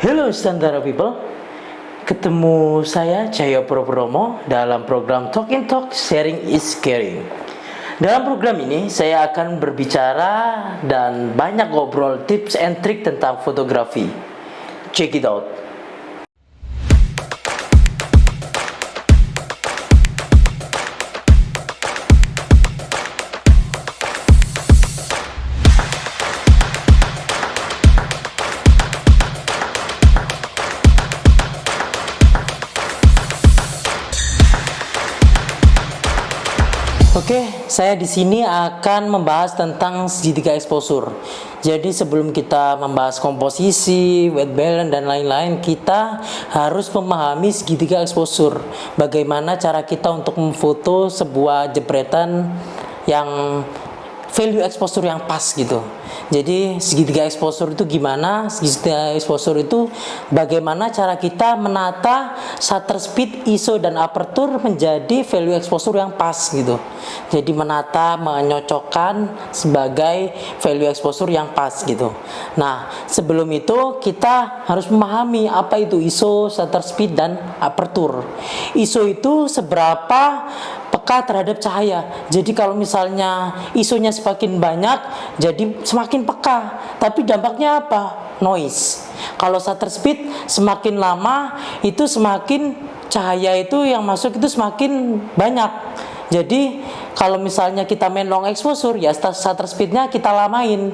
Hello Nusantara people, ketemu saya Cahyo Purwono dalam program Talking Talk Sharing is Caring. Dalam program ini saya akan berbicara dan banyak ngobrol tips and trick tentang fotografi. Check it out. Oke, saya di sini akan membahas tentang segitiga exposure. Jadi sebelum kita membahas komposisi, white balance dan lain-lain, kita harus memahami segitiga exposure. Bagaimana cara kita untuk memfoto sebuah jepretan yang value exposure yang pas gitu. Jadi segitiga exposure itu gimana? Segitiga exposure itu bagaimana cara kita menata shutter speed, ISO dan aperture menjadi value exposure yang pas gitu. Jadi menata, menyocokkan sebagai value exposure yang pas gitu. Nah, sebelum itu kita harus memahami apa itu ISO, shutter speed dan aperture. ISO itu seberapa peka terhadap cahaya. Jadi kalau misalnya ISO-nya semakin banyak, jadi semakin peka. Tapi dampaknya apa? Noise. Kalau shutter speed semakin lama, itu semakin cahaya itu yang masuk itu semakin banyak. Jadi kalau misalnya kita main long exposure, ya shutter speednya kita lamain.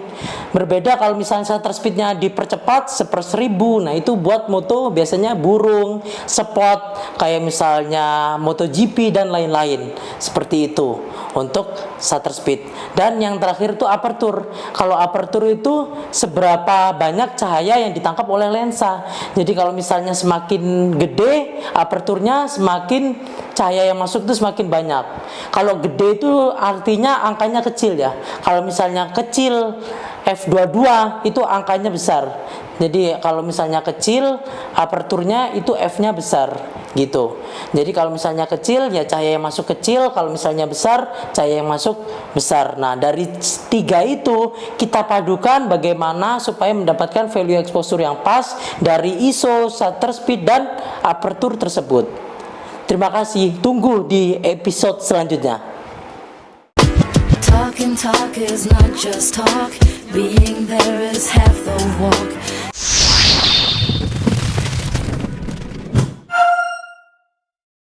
Berbeda kalau misalnya shutter speednya dipercepat 1/1000. Nah itu buat moto biasanya burung, spot, kayak misalnya MotoGP dan lain-lain. Seperti itu untuk shutter speed. Dan yang terakhir itu aperture. Kalau aperture itu seberapa banyak cahaya yang ditangkap oleh lensa. Jadi kalau misalnya semakin gede aperturnya, semakin cahaya yang masuk itu semakin banyak. Kalau gede itu artinya angkanya kecil ya. Kalau misalnya kecil f22 itu angkanya besar. Jadi kalau misalnya kecil aperturnya itu f-nya besar gitu. Jadi kalau misalnya kecil ya cahaya yang masuk kecil, kalau misalnya besar cahaya yang masuk besar. Nah, dari tiga itu kita padukan bagaimana supaya mendapatkan value exposure yang pas dari ISO, shutter speed dan aperture tersebut. Terima kasih, tunggu di episode selanjutnya. Talking talk is not just talk. Being there is half the walk.